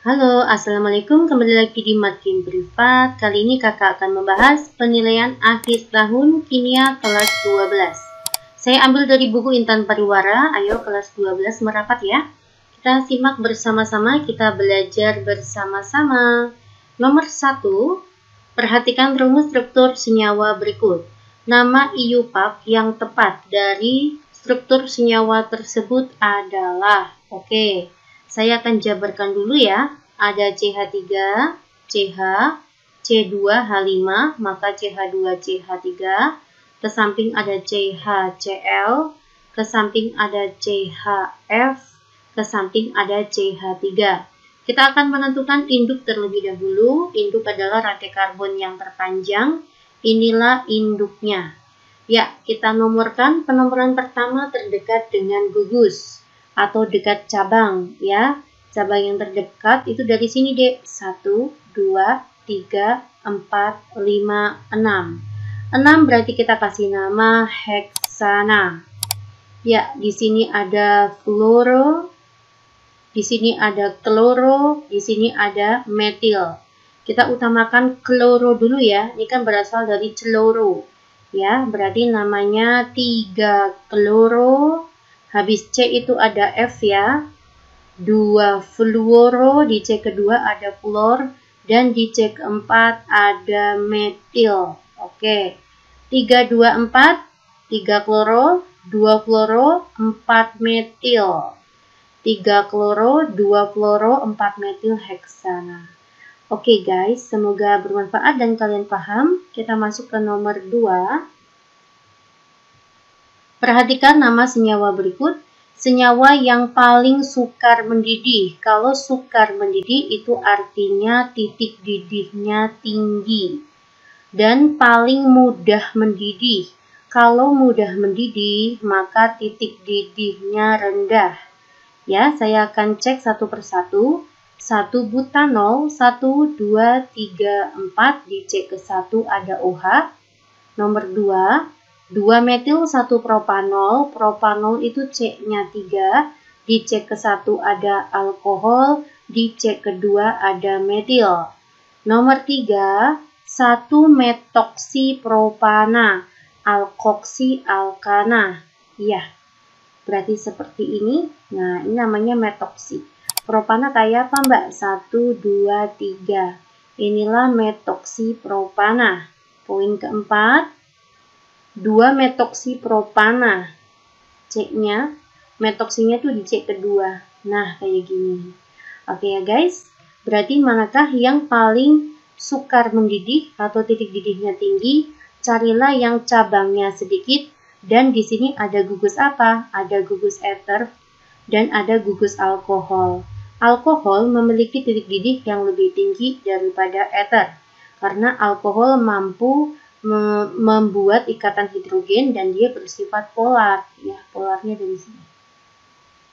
Halo, Assalamualaikum. Kembali lagi di Makin Privat. Kali ini kakak akan membahas penilaian akhir tahun kimia kelas 12. Saya ambil dari buku Intan Pariwara. Ayo kelas 12 merapat ya. Kita simak bersama-sama, kita belajar bersama-sama. Nomor 1, perhatikan rumus struktur senyawa berikut. Nama IUPAC yang tepat dari struktur senyawa tersebut adalah, saya akan jabarkan dulu ya. Ada CH3, CH, C2H5, maka CH2CH3. Ke samping ada CHCl, ke samping ada CHF, ke samping ada CH3. Kita akan menentukan induk terlebih dahulu. Induk adalah rantai karbon yang terpanjang. Inilah induknya. Ya, kita nomorkan. Penomoran pertama terdekat dengan gugus atau dekat cabang ya. Cabang yang terdekat itu dari sini deh. 1, 2, 3, 4, 5, 6. 6 berarti kita kasih nama heksana. Ya, di sini ada fluoro, di sini ada kloro, di sini ada metil. Kita utamakan kloro dulu ya. Ini kan berasal dari celoro. Ya, berarti namanya 3 kloro. Habis C itu ada F ya. 2 fluoro, di C kedua ada fluor, dan di C keempat ada metil. 3, 2, 4, 3 kloro, 2 fluoro, 4 metil. 3 kloro, 2 fluoro, 4 metil heksana. Guys, semoga bermanfaat dan kalian paham. Kita masuk ke nomor 2. Perhatikan nama senyawa berikut. Senyawa yang paling sukar mendidih. Kalau sukar mendidih itu artinya titik didihnya tinggi. Dan paling mudah mendidih. Kalau mudah mendidih, maka titik didihnya rendah. Ya, saya akan cek satu persatu. 1 butanol, 1, 2, 3, 4. Di C ke-1 ada OH. Nomor 2. 2 metil 1 propanol, propanol itu C-nya 3, di C ke-1 ada alkohol, di C kedua ada metil. Nomor 3, 1 metoksipropana, alkoksi alkana. Ya, berarti seperti ini. Nah, ini namanya metoksi. Propana kayak apa mbak? 1, 2, 3. Inilah metoksipropana. Poin keempat. 2 metoksipropana. C-nya, metoksinya tuh di C kedua. Nah, kayak gini. Ya guys, berarti manakah yang paling sukar mendidih atau titik didihnya tinggi? Carilah yang cabangnya sedikit. Dan di sini ada gugus apa? Ada gugus eter dan ada gugus alkohol. Alkohol memiliki titik didih yang lebih tinggi daripada eter. Karena alkohol mampu membuat ikatan hidrogen dan dia bersifat polar. Ya, polarnya dari sini.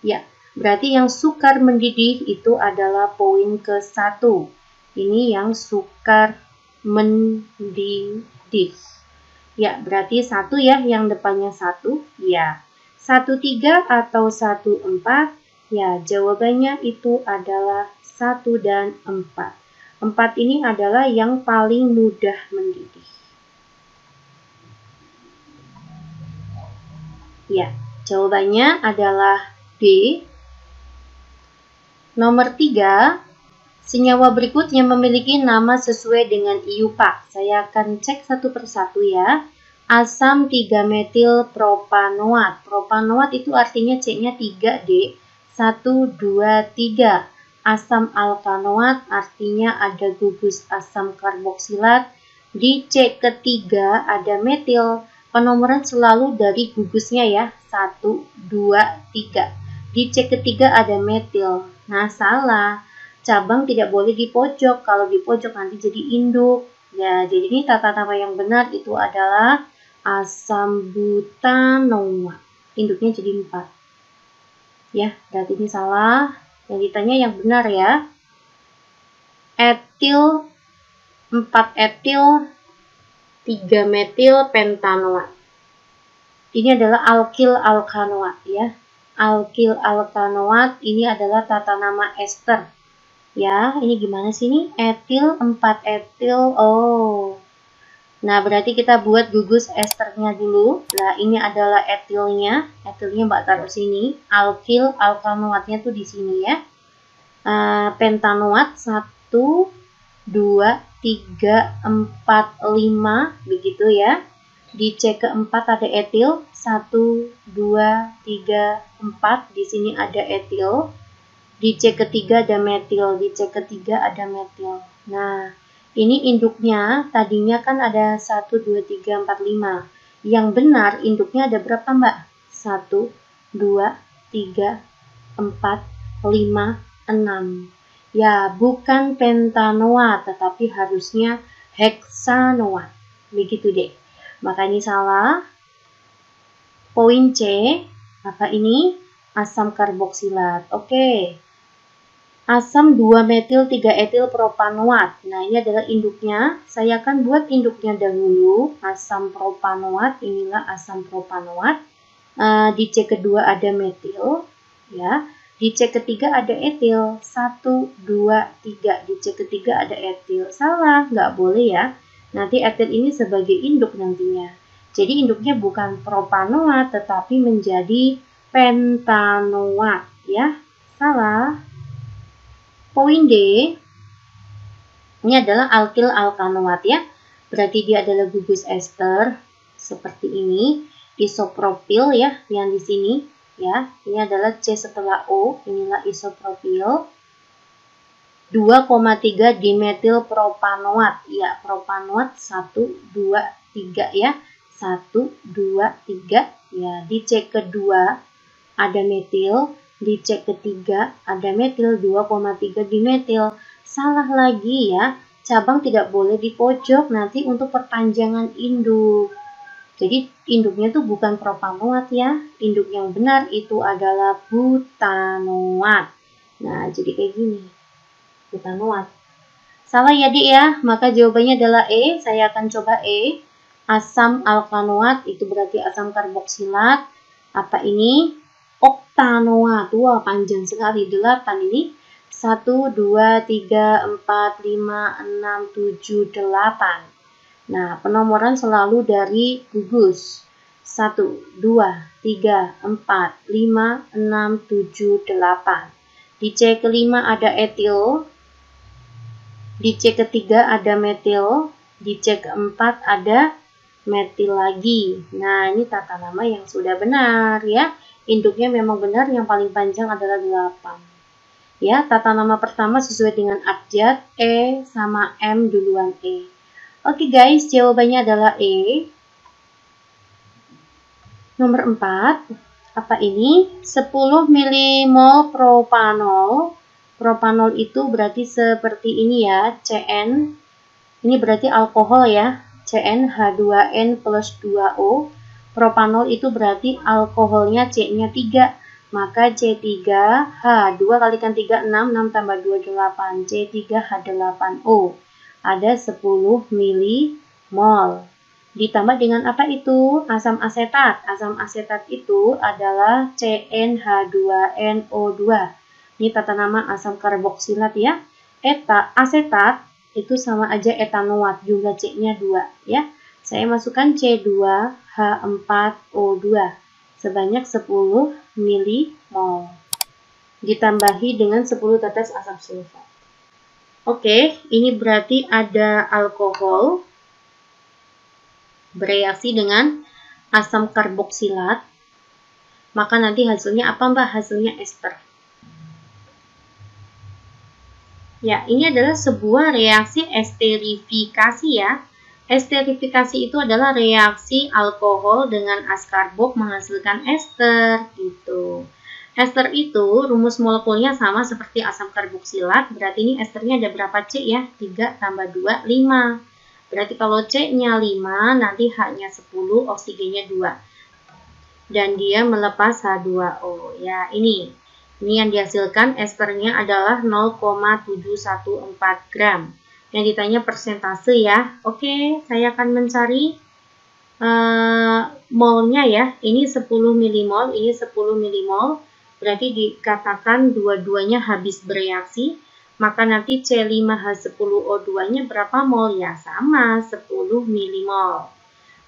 Ya, berarti yang sukar mendidih itu adalah poin ke-1. Ini yang sukar mendidih. Ya, berarti 1 ya, yang depannya 1. Ya, 1,3 atau 1,4. Ya, jawabannya itu adalah 1 dan 4. 4 ini adalah yang paling mudah mendidih. Ya, jawabannya adalah B. Nomor 3, senyawa berikut yang memiliki nama sesuai dengan IUPAC. Saya akan cek satu persatu ya. Asam 3-metil propanoat. Propanoat itu artinya C-nya 3D. 1, 2, 3. Asam alkanoat artinya ada gugus asam karboksilat. Di C ketiga ada metil. Penomoran selalu dari gugusnya ya. 1, 2, 3. Di C ketiga ada metil. Nah, salah. Cabang tidak boleh di pojok. Kalau di pojok nanti jadi induk. Ya, jadi ini tata nama yang benar itu adalah asam butanoat. Induknya jadi 4. Ya, berarti ini salah. Yang ditanya yang benar ya. Etil, 4 etil, 3 metil pentanoat. Ini adalah alkil alkanoat ya. Alkil alkanoat ini adalah tata nama ester. Ya, ini gimana sih ini? Etil 4 etil. Oh. Nah, berarti kita buat gugus esternya dulu. Nah, ini adalah etilnya. Etilnya Mbak taruh sini. Alkil, alkanoatnya tuh di sini ya. Pentanoat 1, 2, 3, 4, 5. Begitu ya. Di C keempat ada etil. 1, 2, 3, 4. Di sini ada etil. Di C ketiga ada metil. Di C ketiga ada metil. Nah, ini induknya tadinya kan ada 1, 2, 3, 4, 5. Yang benar induknya ada berapa Mbak? 1, 2, 3, 4, 5, 6. Ya, bukan pentanoat, tetapi harusnya heksanoat. Begitu deh. Maka ini salah. Poin C, apa ini? Asam karboksilat. Oke. Asam 2-metil 3-etil propanoat. Nah, ini adalah induknya. Saya akan buat induknya dahulu. Asam propanoat, inilah asam propanoat. Di C kedua ada metil, ya. Di C ketiga ada etil. 1, 2, 3. Di C ketiga ada etil. Salah, nggak boleh ya. Nanti etil ini sebagai induk nantinya. Jadi induknya bukan propanoat, tetapi menjadi pentanoat, ya. Salah. Poin D, ini adalah alkil alkanoat ya. Berarti dia adalah gugus ester seperti ini. Isopropil ya, yang di sini ya. Ini adalah C setelah O, inilah isopropil. 2,3 dimetil propanoat. Ya, propanoat 1, 2, 3 ya. 1, 2, 3 ya. Di C kedua ada metil. Di C ketiga ada metil 2,3 dimetil. Salah lagi ya, cabang tidak boleh di pojok nanti untuk perpanjangan induk. Jadi induknya tuh bukan propanoat ya. Induk yang benar itu adalah butanoat. Nah, jadi kayak gini. Butanoat. Salah ya Dik ya, maka jawabannya adalah E. Saya akan coba E. Asam alkanoat itu berarti asam karboksilat. Apa ini? Oktanoat. Wah, panjang sekali. 8 ini. 1, 2, 3, 4, 5, 6, 7, 8. Nah, penomoran selalu dari gugus. 1, 2, 3, 4, 5, 6, 7, 8. Di C kelima ada etil. Di C ketiga ada metil. Di C keempat ada metil lagi. Nah, ini tata nama yang sudah benar ya. Induknya memang benar, yang paling panjang adalah 8. Ya, tata nama pertama sesuai dengan abjad, E sama M duluan E. Oke guys, jawabannya adalah E. Nomor 4, apa ini? 10 milimol propanol. Propanol itu berarti seperti ini ya, CN. Ini berarti alkohol ya, CnH2n plus 2O. Propanol itu berarti alkoholnya C-nya 3. Maka C3H2 kalikan 3, 6, 6 tambah 2, 8. C3H8O. Ada 10 milimol. Ditambah dengan apa itu? Asam asetat. Asam asetat itu adalah CnH2nO2. Ini tata nama asam karboksilat ya. Asetat itu sama aja etanoat, jumlah C-nya 2 ya. Saya masukkan C2H4O2 sebanyak 10 milimol. Ditambahi dengan 10 tetes asam sulfat. Oke, ini berarti ada alkohol bereaksi dengan asam karboksilat. Maka nanti hasilnya apa Mbak? Hasilnya ester. Ya, ini adalah sebuah reaksi esterifikasi ya. Esterifikasi itu adalah reaksi alkohol dengan askarbok menghasilkan ester gitu. Ester itu rumus molekulnya sama seperti asam karboksilat, berarti ini esternya ada berapa C ya? 3 tambah 2, 5. Berarti kalau C-nya 5, nanti H-nya 10, oksigennya 2. Dan dia melepas H2O. Ya, ini yang dihasilkan esternya adalah 0,714 gram. Yang ditanya persentase ya. Oke, saya akan mencari molnya ya. Ini 10 milimol, ini 10 milimol. Berarti dikatakan dua-duanya habis bereaksi. Maka nanti C5H10O2-nya berapa mol ya? Sama, 10 milimol.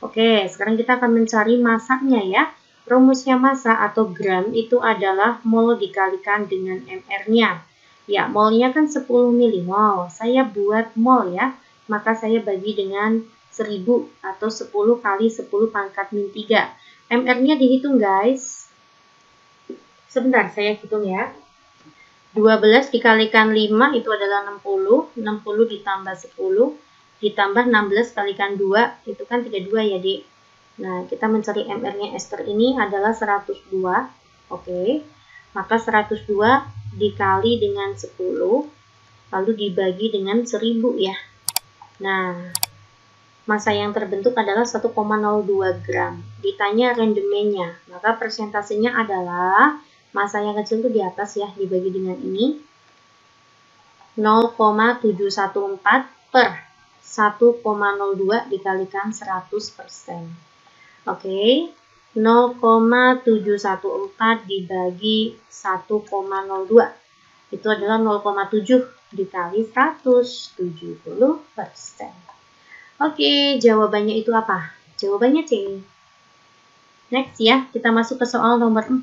Oke, sekarang kita akan mencari masanya ya. Rumusnya massa atau gram itu adalah mol dikalikan dengan mR-nya. Ya, molnya kan 10 milimol. Saya buat mol ya. Maka saya bagi dengan 1000 atau 10 kali 10 pangkat min 3. mR-nya dihitung guys. Sebentar, saya hitung ya. 12 dikalikan 5 itu adalah 60. 60 ditambah 10 ditambah 16 kalikan 2 itu kan 32 ya Dik. Nah, kita mencari mR-nya ester ini adalah 102. Oke. Maka 102 dikali dengan 10 lalu dibagi dengan 1000 ya. Nah, massa yang terbentuk adalah 1,02 gram. Ditanya rendemennya, maka persentasenya adalah massa yang kecil itu di atas ya, dibagi dengan ini 0,714 per 1,02 dikalikan 100%. Oke, 0,714 dibagi 1,02 itu adalah 0,7 dikali 170%. Oke, jawabannya itu apa? Jawabannya C. Next ya, kita masuk ke soal nomor 5,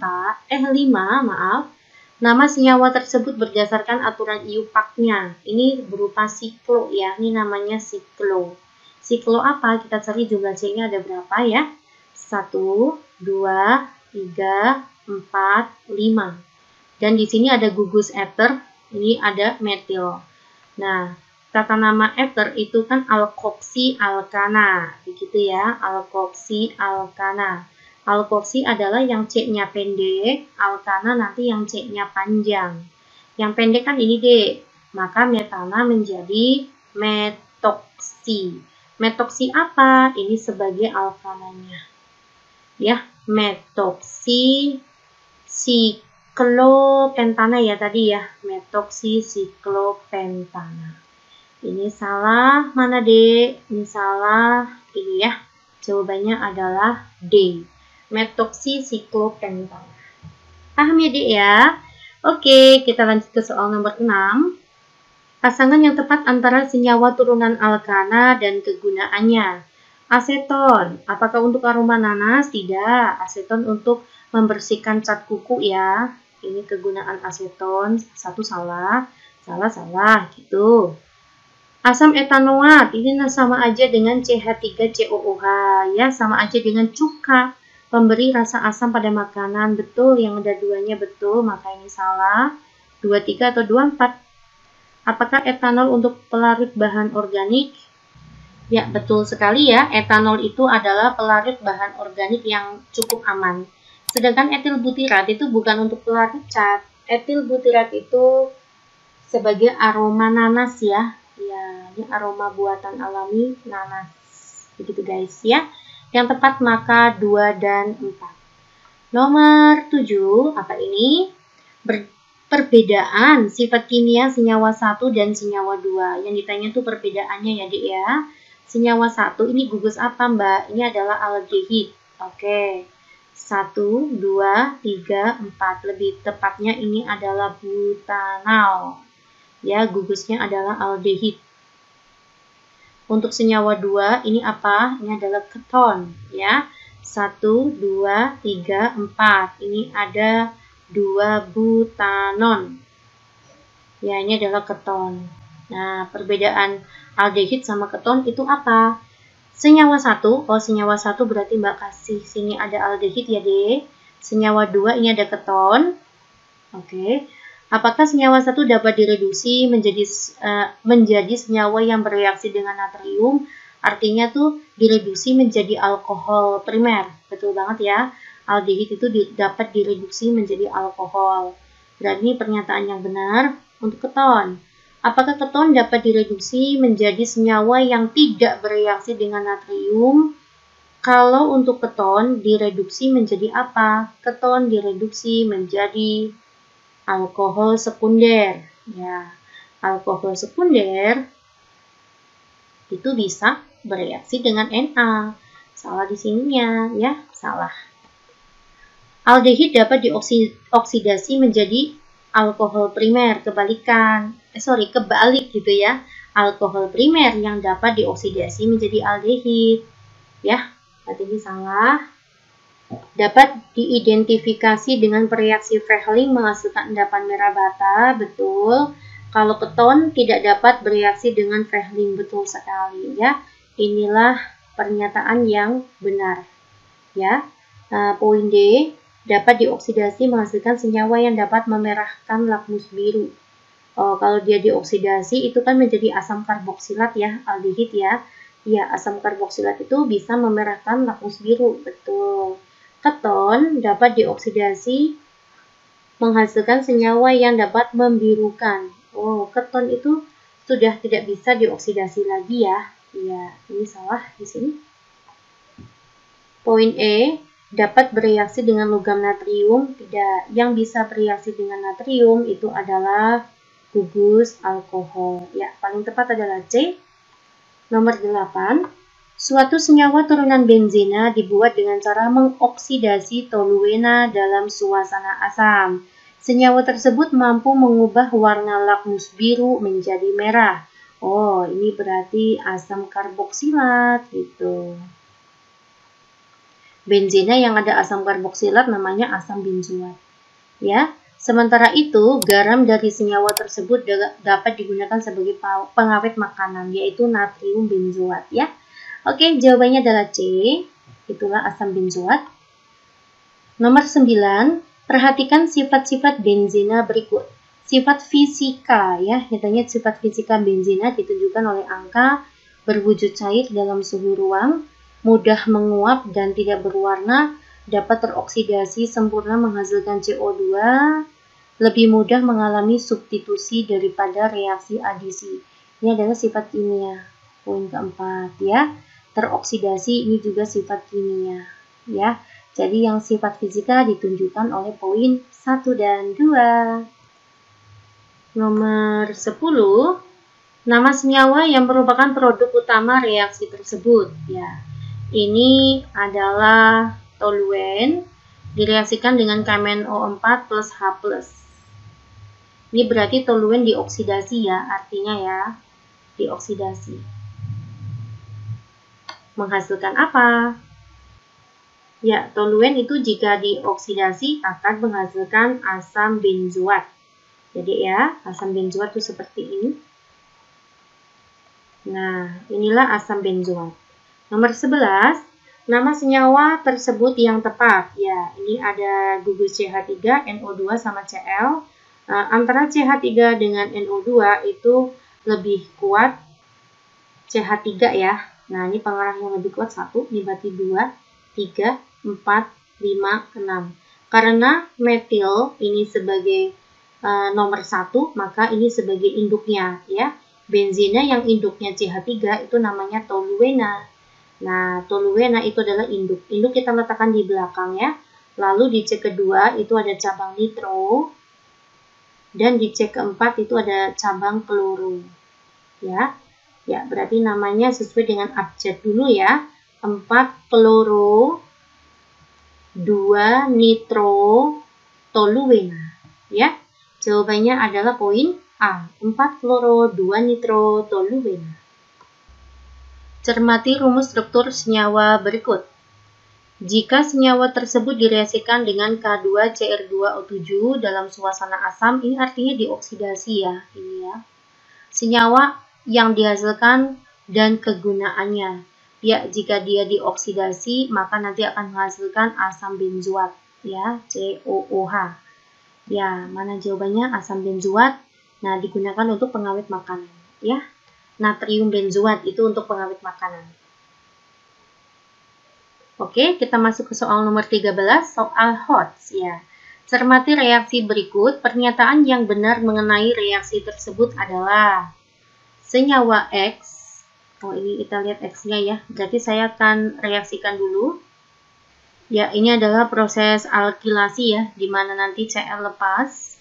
maaf. Nama senyawa tersebut berdasarkan aturan IUPAC-nya. Ini berupa siklo ya, ini namanya siklo. Siklo apa? Kita cari jumlah C-nya ada berapa ya? 1, 2, 3, 4, 5. Dan di sini ada gugus eter, ini ada metil. Nah, kata nama eter itu kan alkoksi alkana, begitu ya, alkoksi alkana. Alkoksi adalah yang C-nya pendek, alkana nanti yang C-nya panjang. Yang pendek kan ini D, maka metana menjadi metoksi. Metoksi apa? Ini sebagai alkananya. Ya, metoksi siklopentana ya tadi ya, metoksi siklopentana. Ini salah, mana D? Ini salah, ini ya. Jawabannya adalah D. Metoksi siklopentana. Paham ya Dek ya? Oke, kita lanjut ke soal nomor 6. Pasangan yang tepat antara senyawa turunan alkana dan kegunaannya. Aseton, apakah untuk aroma nanas? Tidak. Aseton untuk membersihkan cat kuku ya. Ini kegunaan aseton. Satu salah, salah gitu. Asam etanoat, ini sama aja dengan CH3COOH ya, sama aja dengan cuka. Pemberi rasa asam pada makanan, betul, yang ada duanya betul, maka ini salah. 23 atau 24. Apakah etanol untuk pelarut bahan organik? Ya, betul sekali ya, etanol itu adalah pelarut bahan organik yang cukup aman. Sedangkan etil butirat itu bukan untuk pelarut cat. Etil butirat itu sebagai aroma nanas ya. Ya, ini aroma buatan alami nanas. Begitu guys ya. Yang tepat maka 2 dan 4. Nomor 7, apa ini? Perbedaan sifat kimia senyawa 1 dan senyawa 2. Yang ditanya tuh perbedaannya ya Dek ya. Senyawa 1 ini gugus apa Mbak? Ini adalah aldehid. Oke. 1, 2, 3, 4. Lebih tepatnya ini adalah butanal. Ya, gugusnya adalah aldehid. Untuk senyawa 2 ini apa? Ini adalah keton ya. 1, 2, 3, 4. Ini ada 2 butanon. Ya, ini adalah keton. Nah, perbedaan aldehid sama keton itu apa? Senyawa 1, oh senyawa 1 berarti Mbak kasih sini ada aldehid ya deh. Senyawa 2 ini ada keton. Oke. Apakah senyawa 1 dapat direduksi menjadi senyawa yang bereaksi dengan natrium? Artinya tuh direduksi menjadi alkohol primer. Betul banget ya. Aldehid itu dapat direduksi menjadi alkohol. Berarti pernyataan yang benar untuk keton. Apakah keton dapat direduksi menjadi senyawa yang tidak bereaksi dengan natrium? Kalau untuk keton direduksi menjadi apa? Keton direduksi menjadi alkohol sekunder. Ya, alkohol sekunder itu bisa bereaksi dengan Na. Salah di sininya ya, salah. Aldehid dapat dioksidasi menjadi alkohol primer, kebalikan. kebalik gitu ya. Alkohol primer yang dapat dioksidasi menjadi aldehid. Ya, berarti ini salah. Dapat diidentifikasi dengan reaksi Fehling menghasilkan endapan merah bata, betul. Kalau keton tidak dapat bereaksi dengan Fehling, betul sekali ya. Inilah pernyataan yang benar ya. Poin D, dapat dioksidasi menghasilkan senyawa yang dapat memerahkan lakmus biru. Kalau dia dioksidasi itu kan menjadi asam karboksilat ya, aldehid ya. Ya, asam karboksilat itu bisa memerahkan lakmus biru, betul. Keton dapat dioksidasi menghasilkan senyawa yang dapat membirukan. Keton itu sudah tidak bisa dioksidasi lagi ya. Ya, ini salah di sini. Poin E, dapat bereaksi dengan logam natrium. Tidak, yang bisa bereaksi dengan natrium itu adalah gugus alkohol. Ya, paling tepat adalah C. Nomor 8. Suatu senyawa turunan benzena dibuat dengan cara mengoksidasi toluena dalam suasana asam. Senyawa tersebut mampu mengubah warna lakmus biru menjadi merah. Ini berarti asam karboksilat gitu. Benzena yang ada asam karboksilat namanya asam benzoat. Ya. Sementara itu, garam dari senyawa tersebut dapat digunakan sebagai pengawet makanan, yaitu natrium benzoat ya. Oke, jawabannya adalah C. Itulah asam benzoat. Nomor 9, perhatikan sifat-sifat benzena berikut. Sifat fisika ya, katanya sifat fisika benzena ditunjukkan oleh angka, berwujud cair dalam suhu ruang, mudah menguap dan tidak berwarna, dapat teroksidasi sempurna menghasilkan CO2, lebih mudah mengalami substitusi daripada reaksi adisi. Ini adalah sifat kimia. Poin keempat ya. Teroksidasi ini juga sifat kimia ya. Jadi yang sifat fisika ditunjukkan oleh poin 1 dan 2. Nomor 10, nama senyawa yang merupakan produk utama reaksi tersebut ya. Ini adalah toluen direaksikan dengan KMnO4 plus H+. Ini berarti toluen dioksidasi ya, artinya ya, dioksidasi. Menghasilkan apa? Ya, toluen itu jika dioksidasi akan menghasilkan asam benzoat. Jadi ya, asam benzoat itu seperti ini. Nah, inilah asam benzoat. Nomor 11, nama senyawa tersebut yang tepat. Ya, ini ada gugus CH3, NO2 sama Cl. Antara CH3 dengan NO2 itu lebih kuat CH3 ya. Nah, ini pengarah yang lebih kuat 1, ini berarti 2, 3, 4, 5, 6. Karena metil ini sebagai nomor 1, maka ini sebagai induknya ya. Benzena yang induknya CH3 itu namanya toluena. Nah, toluena itu adalah induk. Induk kita letakkan di belakang ya. Lalu di C kedua itu ada cabang nitro. Dan di C keempat itu ada cabang kloro. Ya. Ya, berarti namanya sesuai dengan abjad dulu ya. 4 kloro, 2 nitro, toluena. Ya, jawabannya adalah poin A. 4 kloro, 2 nitro, toluena. Cermati rumus struktur senyawa berikut. Jika senyawa tersebut direaksikan dengan K2Cr2O7 dalam suasana asam, ini artinya dioksidasi ya. Ini ya. Senyawa yang dihasilkan dan kegunaannya. Ya, jika dia dioksidasi, maka nanti akan menghasilkan asam benzoat, ya, COOH. Ya, mana jawabannya? Asam benzoat. Nah, digunakan untuk pengawet makanan, ya. Natrium benzoat itu untuk pengawet makanan. Oke, kita masuk ke soal nomor 13, soal HOTS, ya. Cermati reaksi berikut. Pernyataan yang benar mengenai reaksi tersebut adalah senyawa X, ini kita lihat X-nya ya, berarti saya akan reaksikan dulu. Ya, ini adalah proses alkilasi ya, di mana nanti Cl lepas,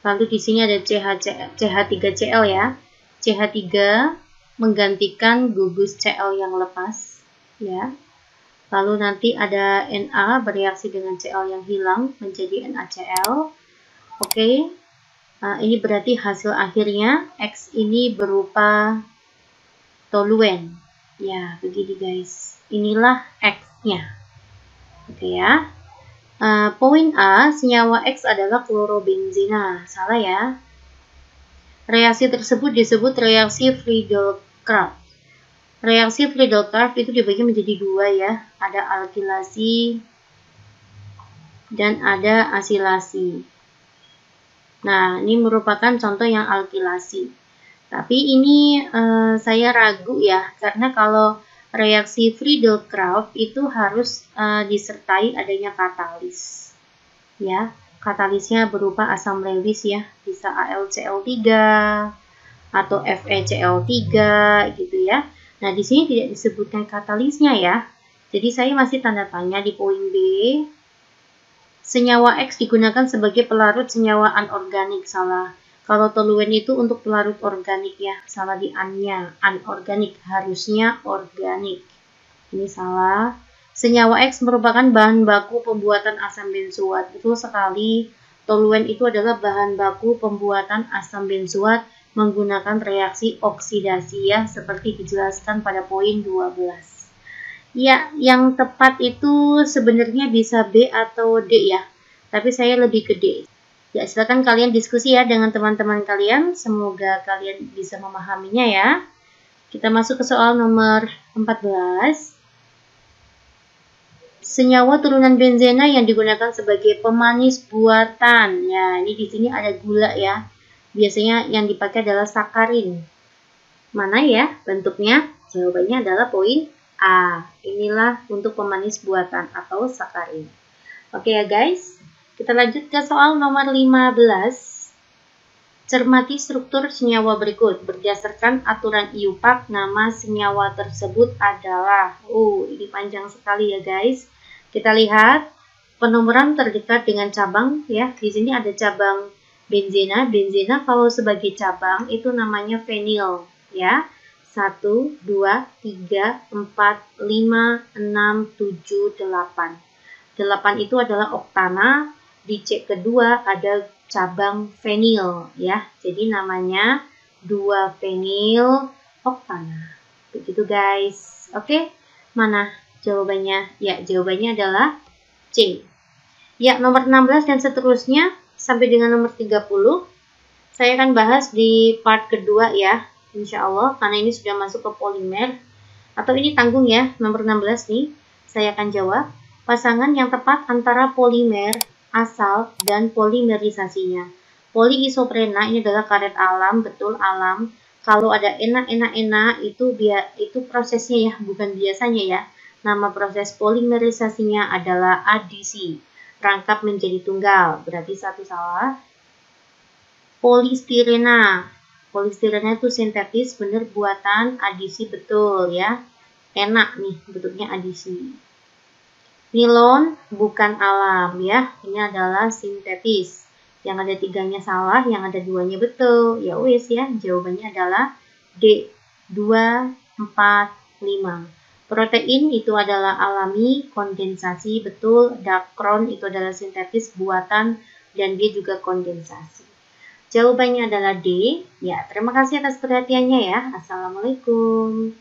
lalu di sini ada CH3Cl ya, CH3 menggantikan gugus Cl yang lepas, ya. Lalu nanti ada Na bereaksi dengan Cl yang hilang menjadi NaCl, oke. Ini berarti hasil akhirnya X ini berupa toluen. Ya, begini guys. Inilah X-nya. Oke ya. Poin A, senyawa X adalah klorobenzena. Salah ya. Reaksi tersebut disebut reaksi Friedel-Crafts. Reaksi Friedel-Crafts itu dibagi menjadi dua ya. Ada alkilasi dan ada asilasi. Nah, ini merupakan contoh yang alkilasi. Tapi ini saya ragu ya, karena kalau reaksi Friedel-Crafts itu harus disertai adanya katalis. Ya, katalisnya berupa asam lewis ya, bisa AlCl3 atau FeCl3 gitu ya. Nah, di sini tidak disebutkan katalisnya ya. Jadi saya masih tanda tanya di poin B. Senyawa X digunakan sebagai pelarut senyawa anorganik, salah. Kalau toluen itu untuk pelarut organik ya, salah di an-nya, anorganik, harusnya organik. Ini salah. Senyawa X merupakan bahan baku pembuatan asam benzoat. Betul sekali, toluen itu adalah bahan baku pembuatan asam benzoat menggunakan reaksi oksidasi ya, seperti dijelaskan pada poin 12. Ya, yang tepat itu sebenarnya bisa B atau D ya, tapi saya lebih ke D. Ya, silakan kalian diskusi ya dengan teman-teman kalian, semoga kalian bisa memahaminya ya. Kita masuk ke soal nomor 14. Senyawa turunan benzena yang digunakan sebagai pemanis buatan. Ya, ini di sini ada gula ya. Biasanya yang dipakai adalah sakarin. Mana ya bentuknya? Jawabannya adalah poin A. Inilah untuk pemanis buatan atau sakarin. Oke ya guys, kita lanjut ke soal nomor 15. Cermati struktur senyawa berikut. Berdasarkan aturan IUPAC, nama senyawa tersebut adalah... ini panjang sekali ya guys. Kita lihat penomoran terdekat dengan cabang ya. Di sini ada cabang benzena. Benzena kalau sebagai cabang itu namanya fenil ya. 1, 2, 3, 4, 5, 6, 7, 8. 8 itu adalah oktana. Di C kedua ada cabang fenil ya. Jadi namanya 2 fenil oktana. Begitu guys. Oke, mana jawabannya? Ya, jawabannya adalah C. Ya, nomor 16 dan seterusnya sampai dengan nomor 30 saya akan bahas di part kedua ya. Insya Allah, karena ini sudah masuk ke polimer. Atau ini tanggung ya, nomor 16 nih. Saya akan jawab, pasangan yang tepat antara polimer, asal, dan polimerisasinya. Poliisoprena ini adalah karet alam, betul alam. Kalau ada enak itu prosesnya ya, bukan biasanya ya. Nama proses polimerisasinya adalah adisi. Rangkap menjadi tunggal, berarti satu salah. Polistirena. Polistirena itu sintetis, bener buatan, adisi betul ya. Enak nih bentuknya adisi. Nilon bukan alam ya. Ini adalah sintetis. Yang ada 3-nya salah, yang ada 2-nya betul. Ya wes ya, jawabannya adalah D. 2, 4, 5. Protein itu adalah alami, kondensasi betul. Dakron itu adalah sintetis, buatan, dan dia juga kondensasi. Jawabannya adalah D. Ya, terima kasih atas perhatiannya ya. Assalamualaikum.